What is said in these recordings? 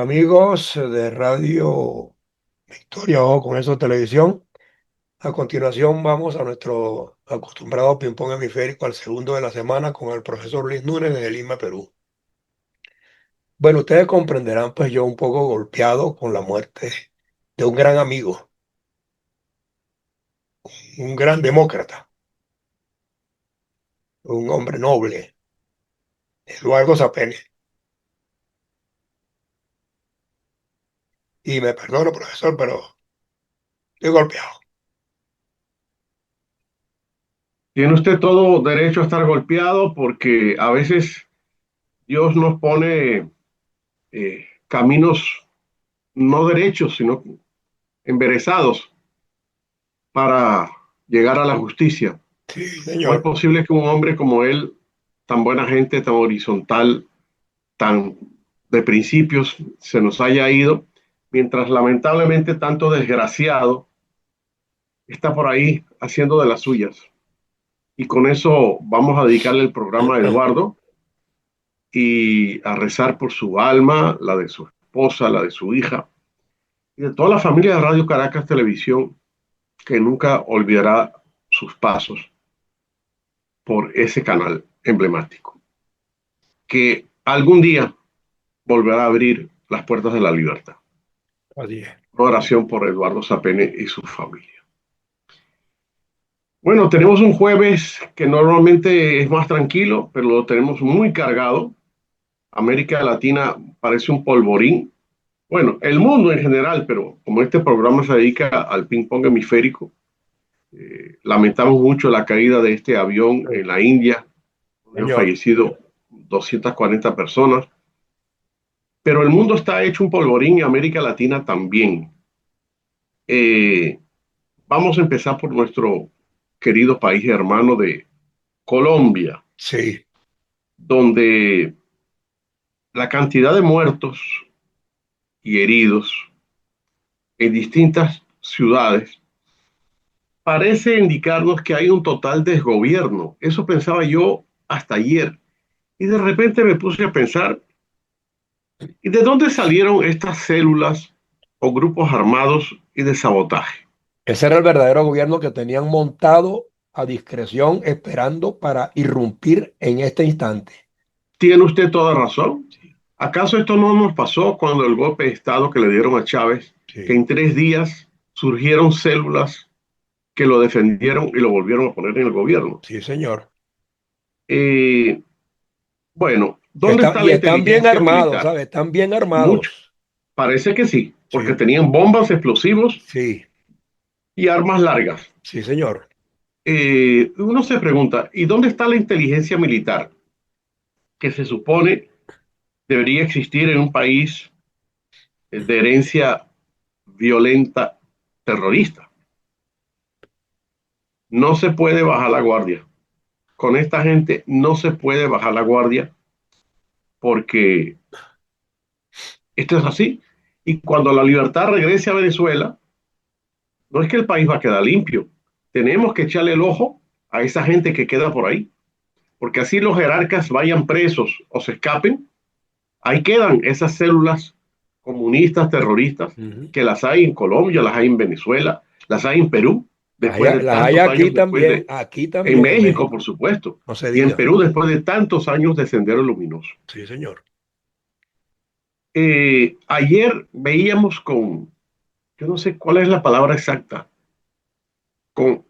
Amigos de Radio Victoria o con eso televisión, a continuación vamos a nuestro acostumbrado ping-pong hemisférico al segundo de la semana con el profesor Luis Núñez de Lima, Perú. Bueno, ustedes comprenderán pues yo un poco golpeado con la muerte de un gran amigo, un gran demócrata, un hombre noble, Eduardo Zapene. Y me perdono, profesor, pero estoy golpeado. Tiene usted todo derecho a estar golpeado porque a veces Dios nos pone caminos no derechos, sino enverezados para llegar a la justicia. Sí, ¿Cómo es señor. posible que un hombre como él, tan buena gente, tan horizontal, tan de principios, se nos haya ido, mientras lamentablemente tanto desgraciado está por ahí haciendo de las suyas? Y con eso vamos a dedicarle el programa a Eduardo y a rezar por su alma, la de su esposa, la de su hija y de toda la familia de Radio Caracas Televisión, que nunca olvidará sus pasos por ese canal emblemático, que algún día volverá a abrir las puertas de la libertad. Así es. Una oración por Eduardo Zapene y su familia. Bueno, tenemos un jueves que normalmente es más tranquilo, pero lo tenemos muy cargado. América Latina parece un polvorín. Bueno, el mundo en general, pero como este programa se dedica al ping-pong hemisférico, lamentamos mucho la caída de este avión Sí, en la India, donde han señor. fallecido 240 personas, pero el mundo está hecho un polvorín y América Latina también. Eh, Vamos a empezar por nuestro querido país hermano de Colombia, Sí. donde la cantidad de muertos y heridos en distintas ciudades parece indicarnos que hay un total desgobierno. Eso pensaba yo hasta ayer. Y de repente me puse a pensar, ¿y de dónde salieron estas células o grupos armados y de sabotaje? Ese era el verdadero gobierno que tenían montado a discreción, esperando para irrumpir en este instante. Tiene usted toda razón. Sí, ¿Acaso esto no nos pasó cuando el golpe de Estado que le dieron a Chávez, que sí, en 3 días surgieron células que lo defendieron y lo volvieron a poner en el gobierno? sí, señor. Eh, bueno, ¿dónde está Y la están bien inteligencia armados, militar? ¿sabes? Están bien Mucho. armados. Parece que sí, porque Sí, tenían bombas, explosivos sí, y armas largas. sí, señor. Uno se pregunta, ¿y dónde está la inteligencia militar que se supone debería existir en un país de herencia violenta terrorista? No se puede bajar la guardia. Con esta gente no se puede bajar la guardia porque esto es así. Y cuando la libertad regrese a Venezuela, no es que el país va a quedar limpio. Tenemos que echarle el ojo a esa gente que queda por ahí, porque así los jerarcas vayan presos o se escapen, ahí quedan esas células comunistas, terroristas, Ujú. que las hay en Colombia, las hay en Venezuela, las hay en Perú, después de Las hay tantos años, aquí en también en México, por México. supuesto, No se y en diga. Perú, después de tantos años de Sendero Luminoso. Sí, señor. Ayer veíamos con, yo no sé cuál es la palabra exacta, con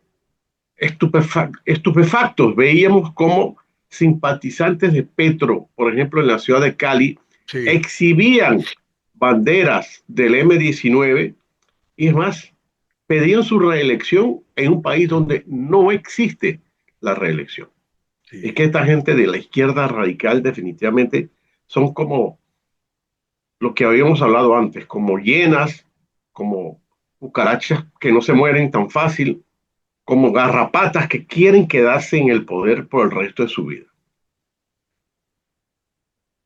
estupefactos, veíamos cómo simpatizantes de Petro, por ejemplo, en la ciudad de Cali, Sí. exhibían banderas del M-19 y es más, pedían su reelección en un país Ujú. donde no existe la reelección. Es Sí. que esta gente de la izquierda radical definitivamente son como lo que habíamos hablado antes, como hienas, como cucarachas que no se mueren tan fácil, como garrapatas que quieren quedarse en el poder por el resto de su vida.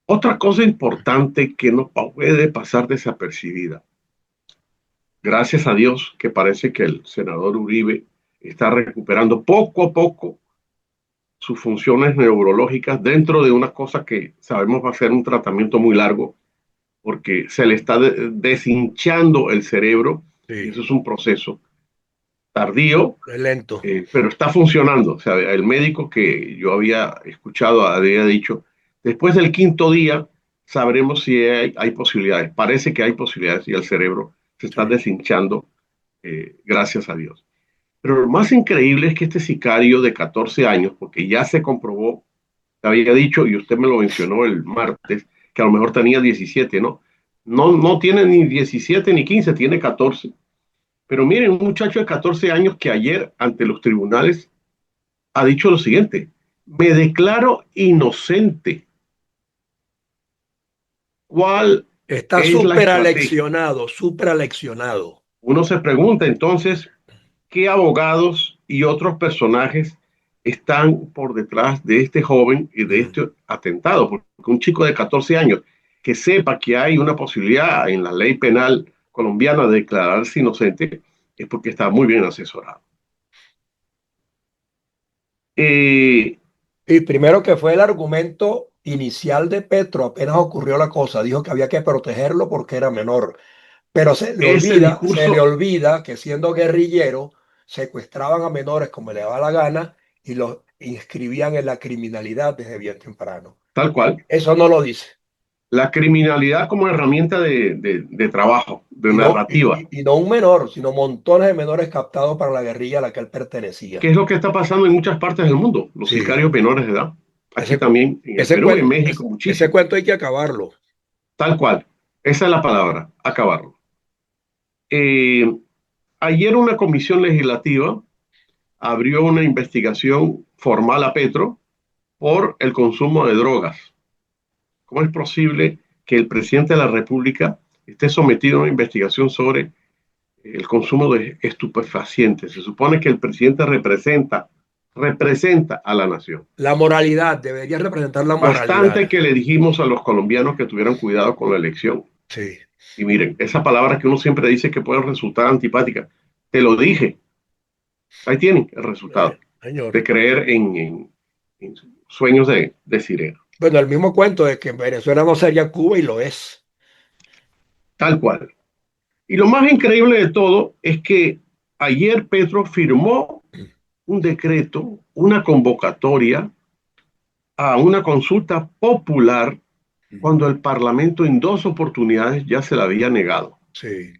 Otra cosa importante que no puede pasar desapercibida, gracias a Dios que parece que el senador Uribe está recuperando poco a poco sus funciones neurológicas dentro de una cosa que sabemos va a ser un tratamiento muy largo, porque se le está deshinchando el cerebro y Sí, eso es un proceso tardío, es lento. pero está funcionando. O sea, el médico que yo había escuchado había dicho, después del quinto día sabremos si hay posibilidades. Parece que hay posibilidades y el cerebro se está Sí. deshinchando, gracias a Dios. Pero lo más increíble es que este sicario de 14 años, porque ya se comprobó, te había dicho, y usted me lo mencionó el martes, que a lo mejor tenía 17, ¿no? No tiene ni 17 ni 15, tiene 14. Pero miren, un muchacho de 14 años que ayer ante los tribunales ha dicho lo siguiente, me declaro inocente. ¿Cuál Está es la estrategia? súper aleccionado. Uno se pregunta entonces, ¿qué abogados y otros personajes están por detrás de este joven y de Mm. este atentado? Porque un chico de 14 años que sepa que hay una posibilidad en la ley penal colombiana de declararse inocente es porque está muy bien asesorado. Eh, Y primero que fue el argumento inicial de Petro, apenas ocurrió la cosa, dijo que había que protegerlo porque era menor. Pero ese se le discurso, olvida que siendo guerrillero secuestraban a menores como le daba la gana y los inscribían en la criminalidad desde bien temprano. tal cual, Eso no lo dice. la criminalidad como herramienta de trabajo, de narrativa. Y no un menor, sino montones de menores captados para la guerrilla a la que él ¿Qué pertenecía. es lo que está pasando en muchas partes del mundo? Los Sí, sicarios menores de edad. Aquí ese, cu- también, en el Perú, en México, ese muchísimo. cuento hay que acabarlo. Tal cual. Esa es la palabra, acabarlo. Eh, Ayer una comisión legislativa abrió una investigación formal a Petro por el consumo de drogas. ¿Cómo es posible que el presidente de la República esté sometido a una investigación sobre el consumo de estupefacientes? Se supone que el presidente representa a la nación. La moralidad, debería representar la Bastante moralidad. que le dijimos a los colombianos que tuvieran cuidado con la elección. Sí, Y miren, esa palabra que uno siempre dice que puede resultar antipática, te lo dije, ahí tienen el resultado de señor. creer en sueños de sirena. Bueno, el mismo cuento de que Venezuela no sería Cuba y lo es. Tal cual. Y lo más increíble de todo es que ayer Petro firmó un decreto, una convocatoria a una consulta popular cuando el Parlamento en dos oportunidades ya se la había negado. Sí,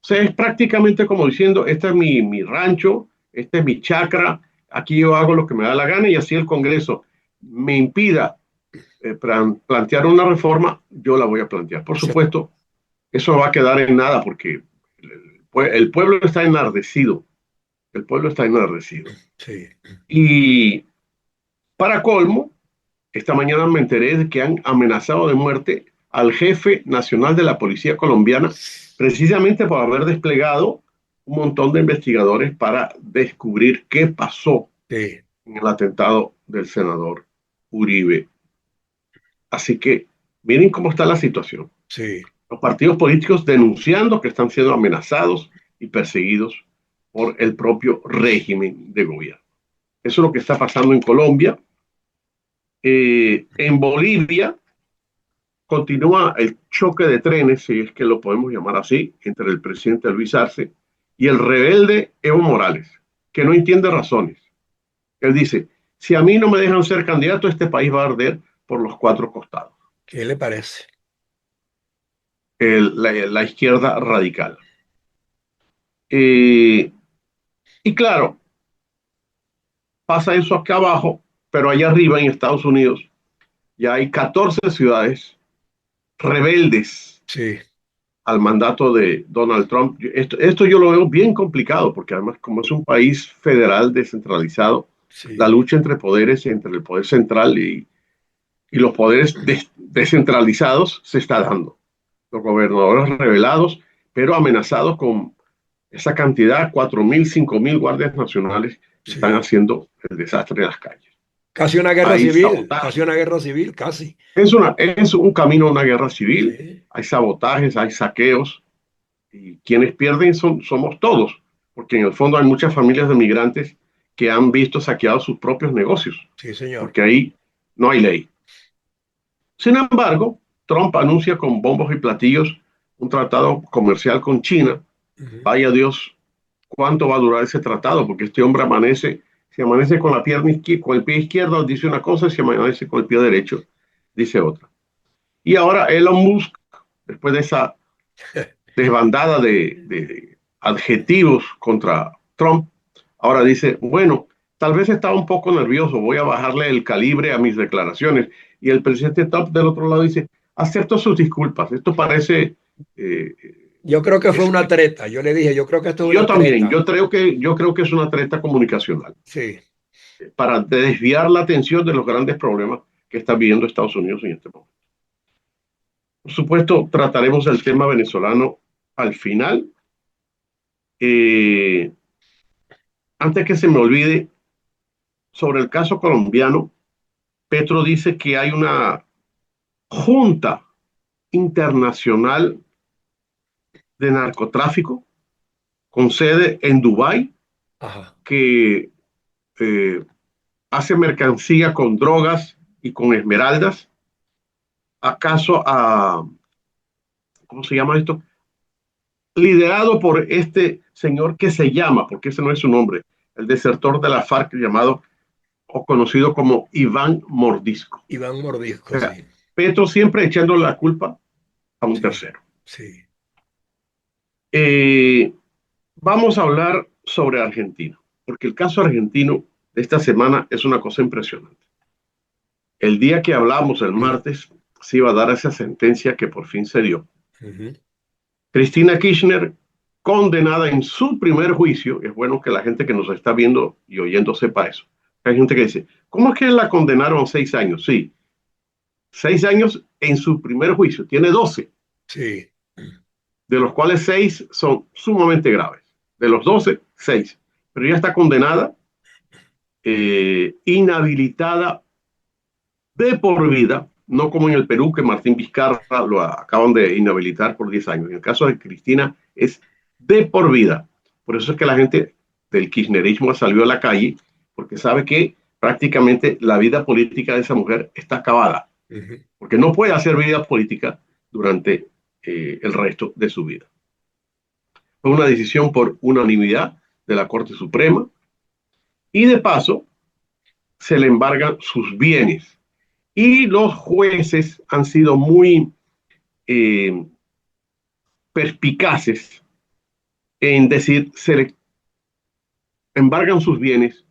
O sea, es prácticamente como diciendo, este es mi rancho, este es mi chacra, aquí yo hago lo que me da la gana y así el Congreso me impida plantear una reforma, yo la voy a plantear. Por ese- supuesto, eso va a quedar en nada porque el pueblo está enardecido, el pueblo está enardecido. sí, Y para colmo, esta mañana me enteré de que han amenazado de muerte al jefe nacional de la Policía Colombiana, precisamente por haber desplegado un montón de investigadores para descubrir qué pasó sí, en el atentado del senador Uribe. Así que miren cómo está la situación. sí, Los partidos políticos denunciando que están siendo amenazados y perseguidos por el propio régimen de gobierno. Eso es lo que está pasando en Colombia. En Bolivia continúa el choque de trenes, si es que lo podemos llamar así, entre el presidente Luis Arce y el rebelde Evo Morales, que no entiende razones. Él dice, si a mí no me dejan ser candidato, este país va a arder por los cuatro costados. ¿qué le parece? La izquierda radical. Eh, y claro, pasa eso acá abajo, pero allá arriba en Estados Unidos ya hay 14 ciudades rebeldes Sí, al mandato de Donald Trump. Esto yo lo veo bien complicado, porque además como es un país federal descentralizado, la sí, lucha entre poderes, entre el poder central y los poderes descentralizados se está dando. Los gobernadores rebelados, pero amenazados con esa cantidad, 4.000, 5.000 guardias nacionales que están sí. haciendo el desastre en las calles. Casi una guerra Hay civil, casi sabotajes. una guerra civil, casi. Es un camino a una guerra civil, Sí, hay sabotajes, hay saqueos, y quienes pierden somos todos, porque en el fondo hay muchas familias de migrantes que han visto saqueados sus propios negocios, sí, señor. porque ahí no hay ley. Sin embargo, Trump anuncia con bombos y platillos un tratado comercial con China. Ujú. Vaya Dios, ¿cuánto va a durar ese tratado? Porque este hombre amanece, si amanece con la pierna izquierda, con el pie izquierdo dice una cosa, si amanece con el pie derecho dice otra. Y ahora Elon Musk, después de esa desbandada de adjetivos contra Trump, ahora dice, bueno, tal vez estaba un poco nervioso, voy a bajarle el calibre a mis declaraciones. Y el presidente Trump del otro lado dice, acepto sus disculpas, esto parece... Eh, Yo creo que fue es, una treta. Yo le dije, yo creo que esto es yo una también, treta. yo creo que es una treta comunicacional Sí. para desviar la atención de los grandes problemas que está viviendo Estados Unidos en este momento. Por supuesto, trataremos el tema venezolano al final. Eh, Antes que se me olvide, sobre el caso colombiano, Petro dice que hay una junta internacional de narcotráfico con sede en Dubái Ajá. que eh, hace mercancía con drogas y con esmeraldas. ¿Acaso cómo se llama esto? Liderado por este señor que se llama, porque ese no es su nombre, el desertor de la FARC llamado o conocido como Iván Mordisco. Iván O Mordisco, sea, sí. Petro siempre echando la culpa a un Sí. tercero. Sí. Eh, Vamos a hablar sobre Argentina, porque el caso argentino de esta semana es una cosa impresionante. El día que hablamos, el martes, se iba a dar esa sentencia que por fin se dio. Ujú. Cristina Kirchner, condenada en su primer juicio, es bueno que la gente que nos está viendo y oyendo sepa eso. Hay gente que dice, ¿cómo es que la condenaron a 6 años? Sí, 6 años en su primer juicio, tiene 12, Sí. de los cuales 6 son sumamente graves. De los 12, 6. Pero ya está condenada, inhabilitada de por vida, no como en el Perú, que Martín Vizcarra lo acaban de inhabilitar por 10 años. En el caso de Cristina es de por vida. Por eso es que la gente del kirchnerismo salió a la calle, porque sabe que prácticamente la vida política de esa mujer está acabada, Ujú. porque no puede hacer vida política durante el resto de su vida. Fue una decisión por unanimidad de la Corte Suprema y de paso se le embargan sus bienes. Y los jueces han sido muy eh, perspicaces en decir, se le embargan sus bienes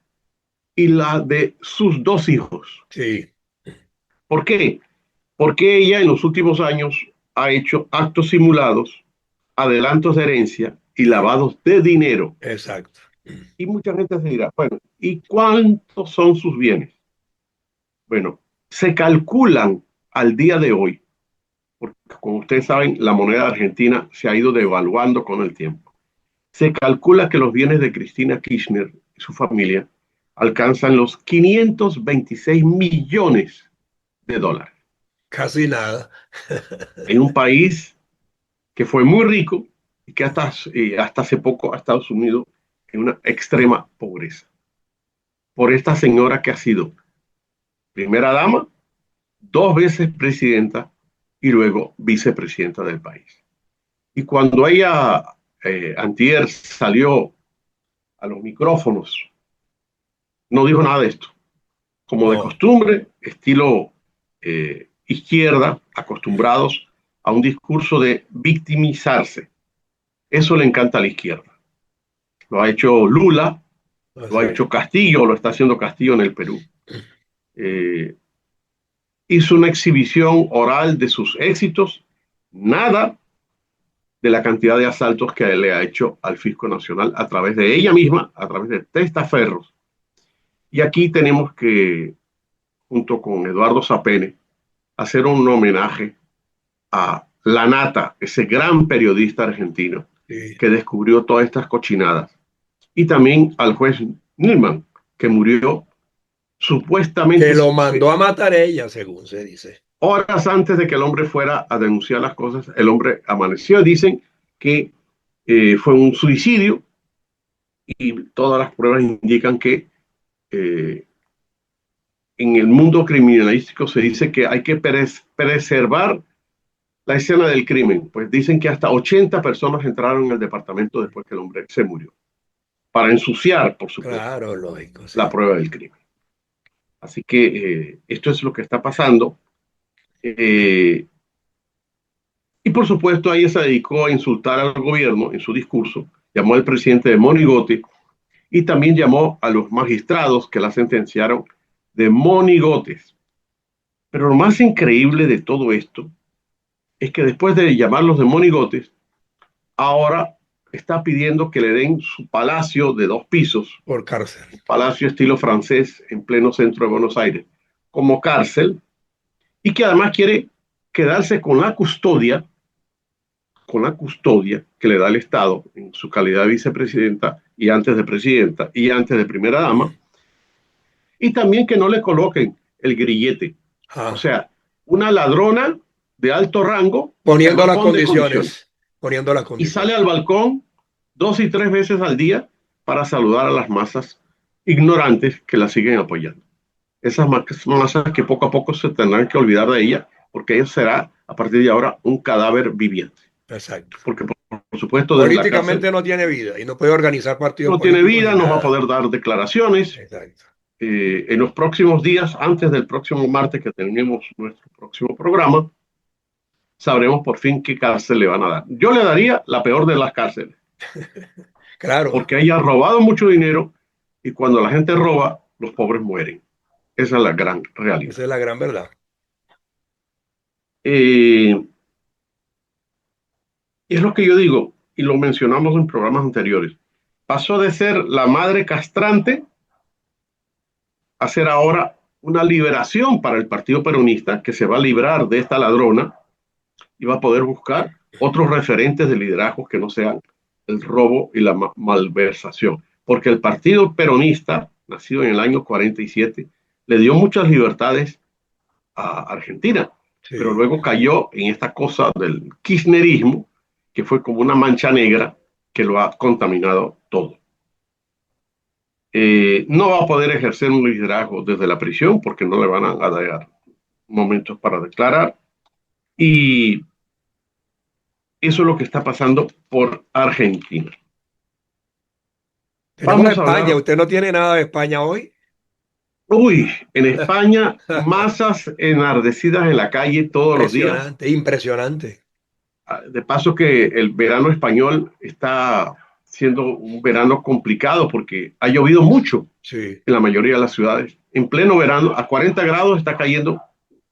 y la de sus dos hijos. Sí. ¿Por qué? Porque ella en los últimos años ha hecho actos simulados, adelantos de herencia y Sí. lavados de dinero. Exacto. Y mucha gente se dirá, bueno, ¿y cuántos son sus bienes? Bueno, se calculan al día de hoy, porque como ustedes saben, la moneda argentina se ha ido devaluando con el tiempo. Se calcula que los bienes de Cristina Kirchner y su familia alcanzan los 526 millones de dólares Casi nada. en un país que fue muy rico y que hasta hace poco ha estado sumido en una extrema pobreza. Por esta señora que ha sido primera dama, 2 veces presidenta y luego vicepresidenta del país. Y cuando ella, antier, salió a los micrófonos, no dijo nada de esto. Como de No. costumbre, estilo izquierda, acostumbrados a un discurso de victimizarse. Eso le encanta a la izquierda. Lo ha hecho Lula, lo ha Así. hecho Castillo, lo está haciendo Castillo en el Perú. Eh, Hizo una exhibición oral de sus éxitos, nada de la cantidad de asaltos que le ha hecho al Fisco Nacional a través de ella misma, a través de testaferros. Y aquí tenemos que, junto con Eduardo Zapene, hacer un homenaje a La Nata, ese gran periodista argentino Sí. que descubrió todas estas cochinadas. Y también al juez Nilman, que murió Que supuestamente lo mandó a matar ella, según se dice. horas antes de que el hombre fuera a denunciar las cosas. El hombre amaneció. Dicen que fue un suicidio y todas las pruebas indican que eh, en el mundo criminalístico se dice que hay que preservar la escena del crimen. Pues dicen que hasta 80 personas entraron en el departamento después que el hombre se murió, para ensuciar, por supuesto, Claro, lógico, la sí. prueba del crimen. Así que esto es lo que está pasando. Eh, y por supuesto, ella se dedicó a insultar al gobierno en su discurso, llamó al presidente de monigote y también llamó a los magistrados que la sentenciaron de monigotes. Pero lo más increíble de todo esto es que después de llamarlos de monigotes, ahora está pidiendo que le den su palacio de 2 pisos, Por cárcel. un palacio estilo francés en pleno centro de Buenos Aires, como cárcel, y que además quiere quedarse con la custodia que le da el Estado en su calidad de vicepresidenta y antes de presidenta y antes de primera dama, Ujú. y también que no le coloquen el grillete. O Ah, sea, una ladrona de alto rango que poniendo no las pone condiciones condiciones. Poniendo las y condiciones. sale al balcón 2 y 3 veces al día para saludar a las masas ignorantes que la siguen apoyando. Esas masas que poco a poco se tendrán que olvidar de ella, porque ella será a partir de ahora un cadáver viviente. Exacto. Porque por supuesto desde la cárcel Políticamente no tiene vida y no puede organizar partidos no tiene políticos vida, ni no va a nada. poder dar declaraciones. Exacto. En los próximos días, antes del próximo martes que tenemos nuestro próximo programa, sabremos por fin qué cárcel le van a dar. Yo le daría la peor de las cárceles, Claro, porque ella ha robado mucho dinero y cuando la gente roba, los pobres mueren. Esa es la gran realidad. esa es la gran verdad. Eh, y es lo que yo digo, y lo mencionamos en programas anteriores. Pasó de ser la madre castrante a ser ahora una liberación para el Partido Peronista, que se va a librar de esta ladrona y va a poder buscar otros referentes de liderazgo que no sean el robo y la malversación. Porque el Partido Peronista, nacido en el año 47, le dio muchas libertades a Argentina, pero Sí. luego cayó en esta cosa del kirchnerismo, que fue como una mancha negra que lo ha contaminado todo. No va a poder ejercer un liderazgo desde la prisión porque no le van a dar momentos para declarar. Y eso es lo que está pasando por Argentina. Tenemos a Vamos a España. hablar, ¿Usted no tiene nada de España hoy? uy, en España, masas enardecidas en la calle todos los días. Impresionante, impresionante. De paso que el verano español está siendo un verano complicado porque ha llovido mucho Sí. en la mayoría de las ciudades. En pleno verano, a 40 grados está cayendo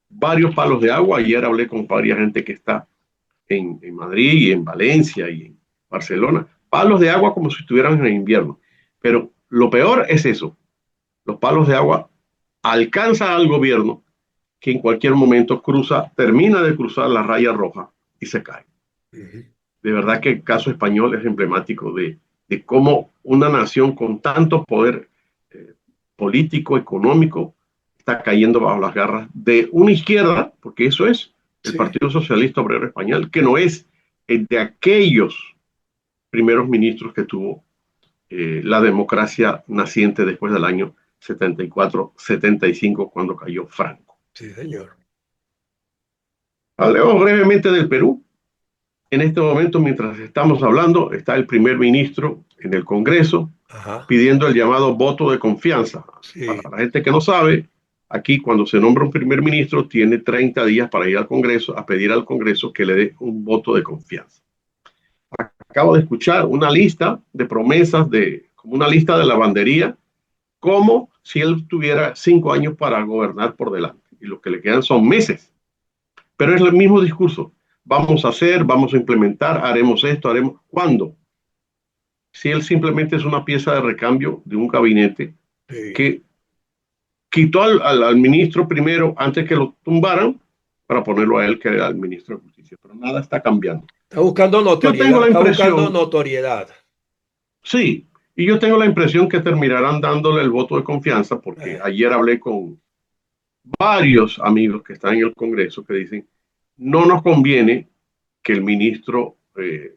varios palos de agua. Ayer hablé con varias gente que está en Madrid y en Valencia y en Barcelona. Palos de agua como si estuvieran en invierno. Pero lo peor es eso. Los palos de agua alcanzan al gobierno que en cualquier momento termina de cruzar la raya roja y se cae. Ujú. De verdad que el caso español es emblemático de cómo una nación con tanto poder eh, político, económico, está cayendo bajo las garras de una izquierda, porque eso es el Sí. Partido Socialista Obrero Español, que no es el de aquellos primeros ministros que tuvo la democracia naciente después del año 74-75, cuando cayó Franco. Sí, señor. Hablemos brevemente del Perú. En este momento, mientras estamos hablando, está el primer ministro en el Congreso Ajá. pidiendo el llamado voto de confianza. Para Sí. la gente que no sabe, aquí cuando se nombra un primer ministro, tiene 30 días para ir al Congreso a pedir al Congreso que le dé un voto de confianza. Acabo de escuchar una lista de promesas, como una lista de lavandería, como si él tuviera 5 años para gobernar por delante. Y lo que le quedan son meses. Pero es el mismo discurso. Vamos a hacer, vamos a implementar, haremos esto, haremos. ¿Cuándo? Si él simplemente es una pieza de recambio de un gabinete Sí. que quitó al ministro primero antes que lo tumbaran para ponerlo a él, que era el ministro de Justicia. Pero nada está cambiando. Está buscando Yo tengo notoriedad. la Está buscando impresión, notoriedad. sí, y yo tengo la impresión que terminarán dándole el voto de confianza, porque Eh, ayer hablé con varios amigos que están en el Congreso que dicen, no nos conviene que el ministro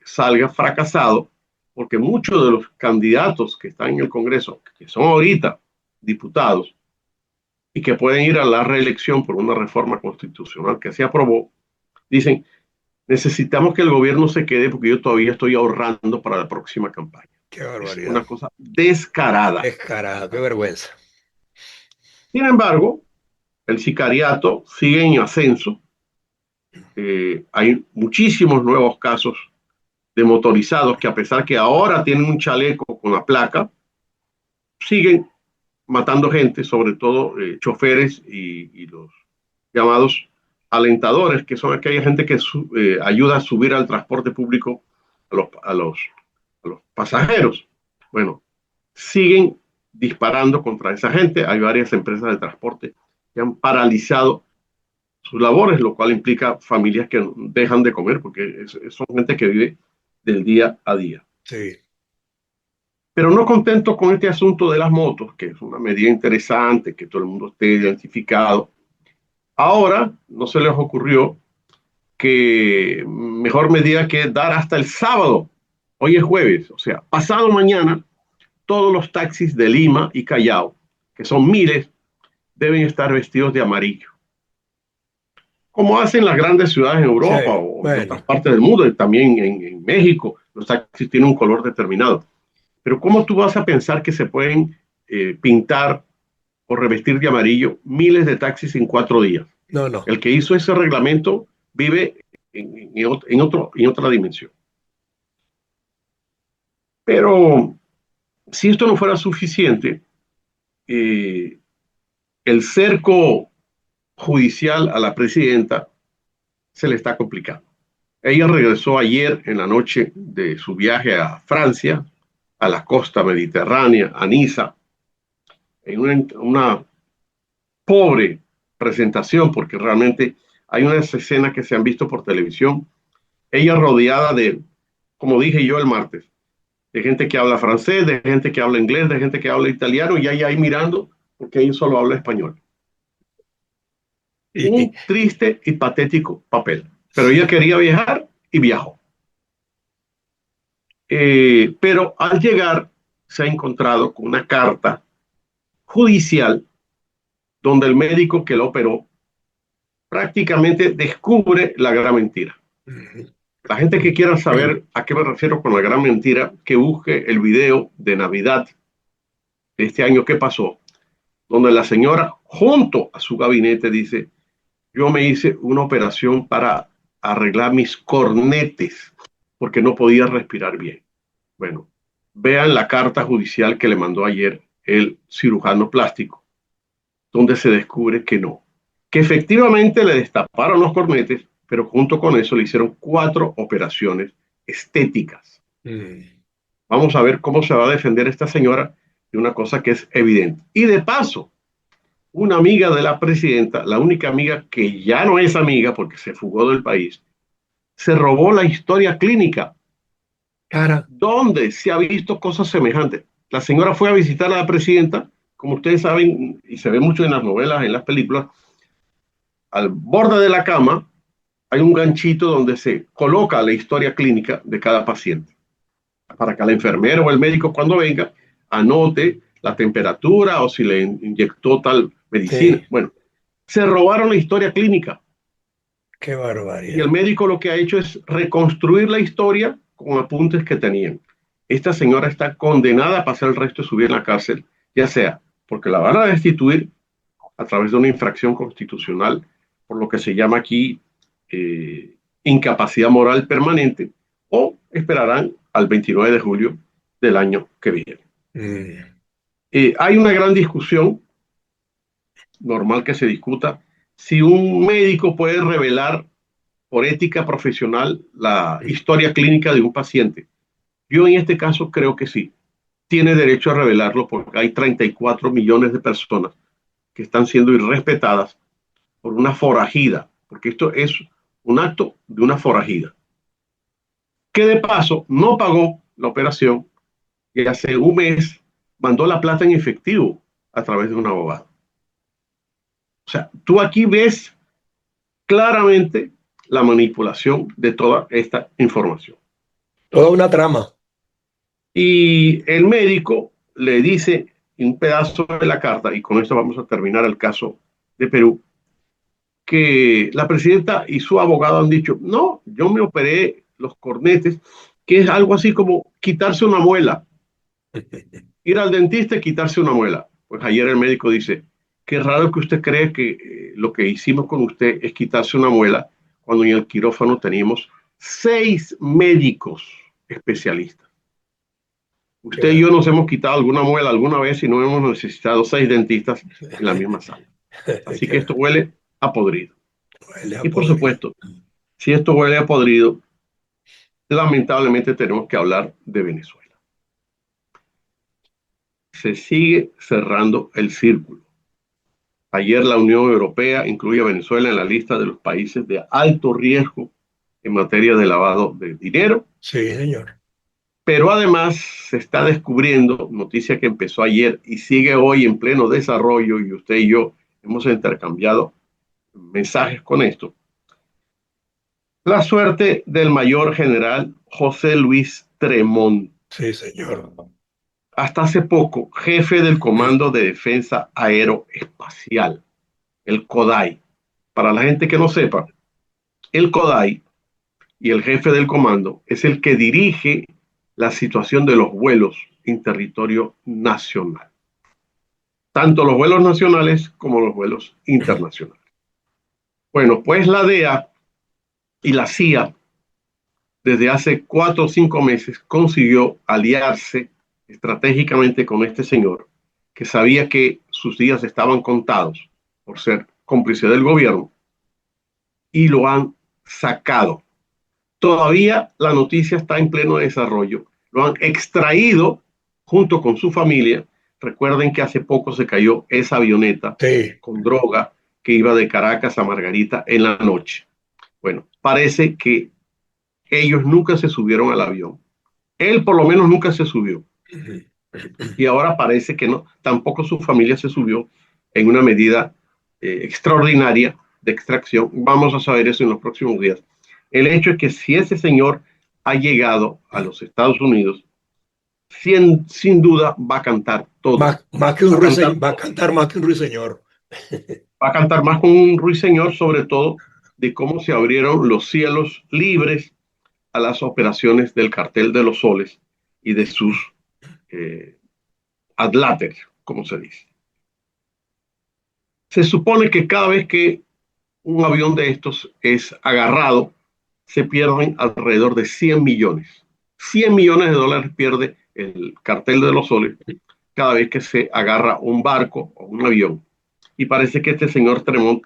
salga fracasado, porque muchos de los candidatos que están en el Congreso, que son ahorita diputados y que pueden ir a la reelección por una reforma constitucional que se aprobó, dicen, necesitamos que el gobierno se quede porque yo todavía estoy ahorrando para la próxima campaña. Qué Es barbaridad. una cosa descarada. Descarado, qué vergüenza. Sin embargo, el sicariato sigue en ascenso. Hay muchísimos nuevos casos de motorizados que a pesar que ahora tienen un chaleco con la placa, siguen matando gente, sobre todo choferes y los llamados alentadores, que son aquella gente que ayuda a subir al transporte público a los pasajeros. Bueno, siguen disparando contra esa gente. Hay varias empresas de transporte que han paralizado sus labores, lo cual implica familias que dejan de comer, porque son gente que vive del día a día. Sí. Pero no contento con este asunto de las motos, que es una medida interesante, que todo el mundo esté identificado, ahora no se les ocurrió que mejor medida que dar hasta el sábado. Hoy es jueves, o sea, pasado mañana, todos los taxis de Lima y Callao, que son miles, deben estar vestidos de amarillo. Como hacen las grandes ciudades en Sí, Europa o en otras bueno, partes del mundo, también en México, los taxis tienen un color determinado. Pero ¿cómo tú vas a pensar que se pueden pintar o revestir de amarillo miles de taxis en 4 días? no, no. El que hizo ese reglamento vive en otra dimensión. Pero si esto no fuera suficiente, eh, el cerco judicial a la presidenta se le está complicando. Ella regresó ayer en la noche de su viaje a Francia, a la costa mediterránea, a Niza, en una pobre presentación, porque realmente hay unas escenas que se han visto por televisión. Ella rodeada de, como dije yo el martes, de gente que habla francés, de gente que habla inglés, de gente que habla italiano, y ella ahí mirando, porque ella solo habla español. Y, Un triste y patético papel. Pero ella quería viajar y viajó. Pero al llegar se ha encontrado con una carta judicial donde el médico que lo operó prácticamente descubre la gran mentira. La gente que quiera saber a qué me refiero con la gran mentira, que busque el video de Navidad de este año que pasó, donde la señora junto a su gabinete dice, yo me hice una operación para arreglar mis cornetes porque no podía respirar bien. Bueno, vean la carta judicial que le mandó ayer el cirujano plástico, donde se descubre que no, que efectivamente le destaparon los cornetes, pero junto con eso le hicieron 4 operaciones estéticas. Vamos a ver cómo se va a defender esta señora de una cosa que es evidente. Y de paso, una amiga de la presidenta, la única amiga que ya no es amiga porque se fugó del país, se robó la historia clínica, cara, donde se ha visto cosas semejantes. La señora fue a visitar a la presidenta, como ustedes saben, y se ve mucho en las novelas, en las películas, al borde de la cama hay un ganchito donde se coloca la historia clínica de cada paciente, para que el enfermero o el médico cuando venga anote la temperatura o si le inyectó tal medicina. sí, Bueno, se robaron la historia clínica qué y el barbaridad. médico lo que ha hecho es reconstruir la historia con apuntes que tenían. Esta señora está condenada a pasar el resto de su vida en la cárcel, ya sea porque la van a destituir a través de una infracción constitucional, por lo que se llama aquí incapacidad moral permanente, o esperarán al 29 de julio del año que viene. Mm, Hay una gran discusión, normal que se discuta, si un médico puede revelar por ética profesional la historia clínica de un paciente. Yo en este caso creo que sí, tiene derecho a revelarlo porque hay 34 millones de personas que están siendo irrespetadas por una forajida, porque esto es un acto de una forajida, que de paso no pagó la operación y hace un mes mandó la plata en efectivo a través de un abogado. O sea, tú aquí ves claramente la manipulación de toda esta información. toda una trama. Y el médico le dice un pedazo de la carta, y con esto vamos a terminar el caso de Perú, que la presidenta y su abogado han dicho, no, yo me operé los cornetes, que es algo así como quitarse una muela, ir al dentista y quitarse una muela. Pues ayer el médico dice, qué raro que usted cree que lo que hicimos con usted es quitarse una muela, cuando en el quirófano teníamos 6 médicos especialistas. Usted y yo nos hemos quitado alguna muela alguna vez y no hemos necesitado 6 dentistas en la misma sala. Así que Que esto huele a podrido. huele a Y por podrido. supuesto, si esto huele a podrido, lamentablemente tenemos que hablar de Venezuela. Se sigue cerrando el círculo. Ayer la Unión Europea incluye a Venezuela en la lista de los países de alto riesgo en materia de lavado de dinero, Sí, señor. pero además se está descubriendo, noticia que empezó ayer y sigue hoy en pleno desarrollo, y usted y yo hemos intercambiado mensajes con esto, la suerte del mayor general José Luis Tremont, Sí, señor. hasta hace poco jefe del Comando de Defensa Aeroespacial, el CODAI. Para la gente que no sepa, el CODAI y el jefe del comando es el que dirige la situación de los vuelos en territorio nacional, tanto los vuelos nacionales como los vuelos internacionales. Bueno, pues la DEA y la CIA desde hace 4 o 5 meses consiguió aliarse estratégicamente con este señor, que sabía que sus días estaban contados por ser cómplice del gobierno, y lo han sacado. Todavía la noticia está en pleno desarrollo. Lo han extraído junto con su familia. Recuerden que hace poco se cayó esa avioneta Sí. con droga que iba de Caracas a Margarita en la noche. Bueno, parece que ellos nunca se subieron al avión. Él por lo menos nunca se subió. Y ahora parece que no, tampoco su familia se subió en una medida extraordinaria de extracción. Vamos a saber eso en los próximos días. El hecho es que si ese señor ha llegado a los Estados Unidos, sin duda va a cantar todo. Más que un Va a cantar, va a cantar más que un ruiseñor. va a cantar más con un ruiseñor, sobre todo de cómo se abrieron los cielos libres a las operaciones del cartel de los soles y de sus eh, adláteres, como se dice. Se supone que cada vez que un avión de estos es agarrado, se pierden alrededor de 100 millones. 100 millones de dólares pierde el cartel de los soles cada vez que se agarra un barco o un avión. Y parece que este señor Tremont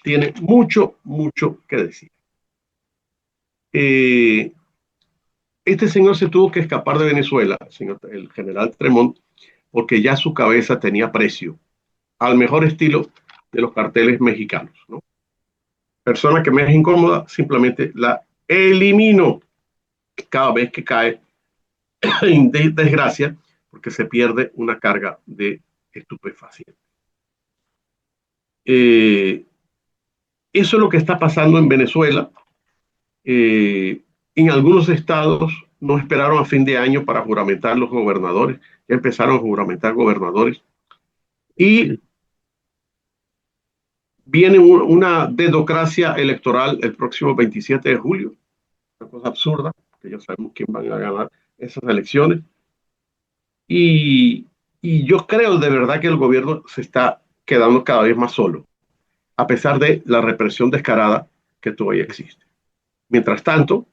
tiene mucho, mucho que decir. Eh, este señor se tuvo que escapar de Venezuela, el general Tremont, porque ya su cabeza tenía precio, al mejor estilo de los carteles mexicanos, ¿no? Persona que me es incómoda, simplemente la elimino cada vez que cae en desgracia, porque se pierde una carga de estupefacientes. Eh, Eso es lo que está pasando en Venezuela. En algunos estados no esperaron a fin de año para juramentar los gobernadores, ya empezaron a juramentar gobernadores, y viene una dedocracia electoral el próximo 27 de julio, una cosa absurda, que ya sabemos quién van a ganar esas elecciones. Y, y yo creo de verdad que el gobierno se está quedando cada vez más solo, a pesar de la represión descarada que todavía existe. Mientras tanto,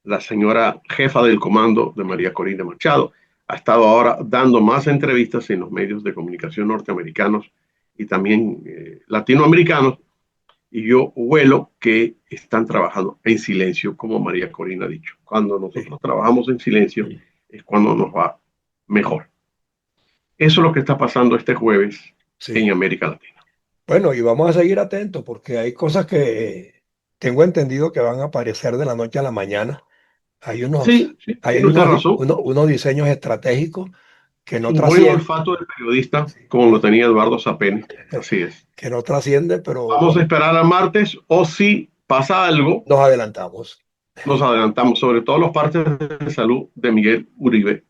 la señora jefa del comando de María Corina Machado ha estado ahora dando más entrevistas en los medios de comunicación norteamericanos y también latinoamericanos, y yo huelo que están trabajando en silencio, como María Corina ha dicho. Cuando nosotros Sí, trabajamos en silencio es cuando nos va mejor. Eso es lo que está pasando este jueves en sí. América Latina. Bueno, y vamos a seguir atentos porque hay cosas que tengo entendido que van a aparecer de la noche a la mañana. Sí, sí, Hay tiene usted razón. unos diseños estratégicos que no Un buen trascienden, olfato del periodista, como lo tenía Eduardo Zapene. Así es. que no trascienden, pero Vamos a esperar al martes, o si pasa algo, nos adelantamos. nos adelantamos, sobre todo los partes de salud de Miguel Uribe,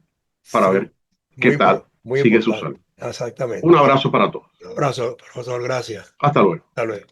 para Sí, ver qué tal muy sigue su importante. salud. Un Exactamente. abrazo para todos. Un abrazo, profesor. Gracias. Hasta luego. Hasta luego.